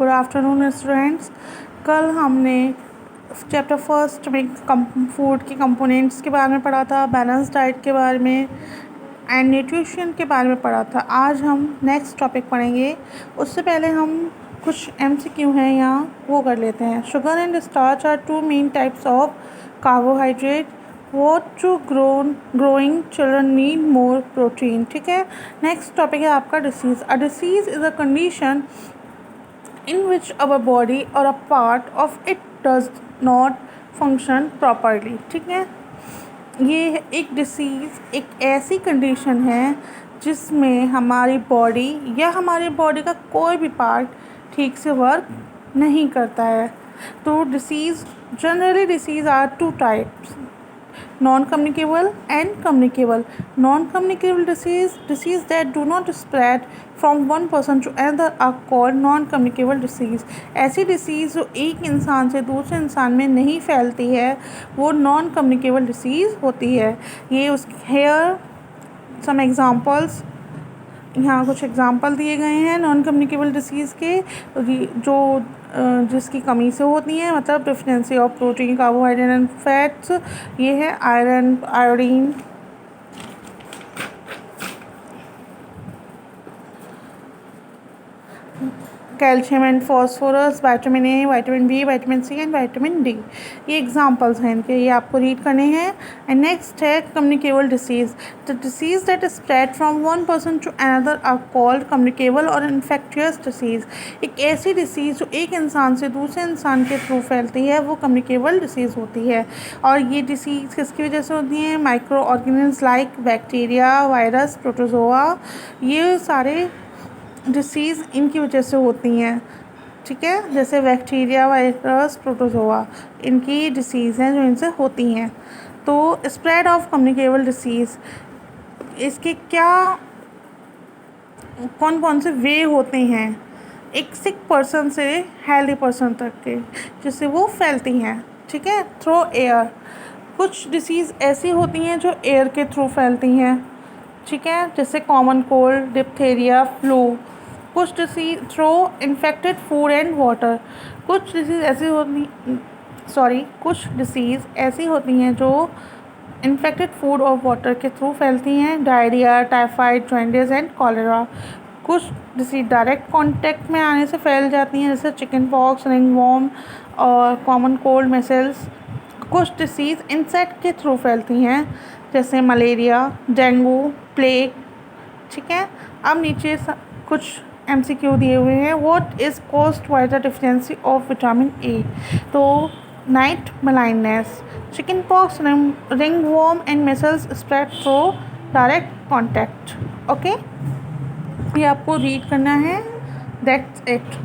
Good afternoon students. कल हमने chapter first में फूड के कंपोनेंट्स के बारे में पढ़ा था, बैलेंस डाइट के बारे में एंड न्यूट्रिशन के बारे में पढ़ा था। आज हम नेक्स्ट टॉपिक पढ़ेंगे। उससे पहले हम कुछ MCQ हैं यहाँ, वो कर लेते हैं। Sugar and starch are two main types of carbohydrate. What to growing children need more protein। ठीक है। नेक्स्ट टॉपिक है आपका disease. A disease is a condition in which our body or a part of it does not function properly। ठीक है। ये एक disease एक ऐसी कंडीशन है जिसमें हमारी बॉडी या हमारी बॉडी का कोई भी पार्ट ठीक से वर्क नहीं करता है। तो generally disease are two types, non-communicable and communicable। Non-communicable disease that do not spread from one person to another are called non-communicable disease। ऐसी डिसीज़ जो एक इंसान से दूसरे इंसान में नहीं फैलती है वो non-communicable disease होती है। ये here some examples, यहाँ कुछ एग्जाम्पल दिए गए हैं नॉन कम्युनिकेबल डिसीज़ के जो जिसकी कमी से होती हैं, मतलब deficiency of protein, carbohydrate and fats. ये है iron, iodine, calcium and phosphorus, vitamin A, vitamin B, vitamin C and vitamin D. ये एग्जांपल्स हैं इनके, ये आपको रीड करने हैं। एंड नेक्स्ट है communicable disease. The disease that spread from one person to another are called communicable or infectious disease. एक ऐसी डिसीज़ जो एक इंसान से दूसरे इंसान के थ्रू फैलती है वो कम्युनिकेबल डिसीज़ होती है। और ये डिसीज़ किसकी वजह से होती है? Micro organism like bacteria, virus, protozoa, ये सारे डिसीज़ इनकी वजह से होती हैं। ठीक है, जैसे बैक्टीरिया, वायरस, प्रोटोजोआ, इनकी डिसीज़ हैं जो इनसे होती हैं। तो स्प्रेड ऑफ कम्युनिकेबल डिसीज़, इसके क्या कौन कौन से वे होते हैं एक सिक पर्सन से हेल्दी पर्सन तक के, जिससे वो फैलती हैं। ठीक है, थ्रू एयर। कुछ डिसीज़ ऐसी होती हैं जो एयर के थ्रू फैलती हैं। ठीक है, जैसे कॉमन कोल्ड, डिप्थेरिया, फ्लू। कुछ disease through infected food and water. कुछ डिसीज़ ऐसी होती हैं जो इन्फेक्टेड फूड और वाटर के थ्रू फैलती हैं। Diarrhoea, typhoid, jaundice and cholera. कुछ डिसीज डायरेक्ट कांटेक्ट में आने से फैल जाती हैं, जैसे चिकन पॉक्स, रिंगवॉर्म और कॉमन कोल्ड, मेसल्स। कुछ डिसीज़ इंसेक्ट के थ्रू फैलती हैं, जैसे मलेरिया, डेंगू, प्लेग। ठीक है, अब नीचे कुछ MCQ दिए हुए हैं। What is caused by the deficiency of vitamin A. तो night blindness, chicken pox, ringworm and measles spread through direct contact. Okay, ये आपको रीड करना है। That's it.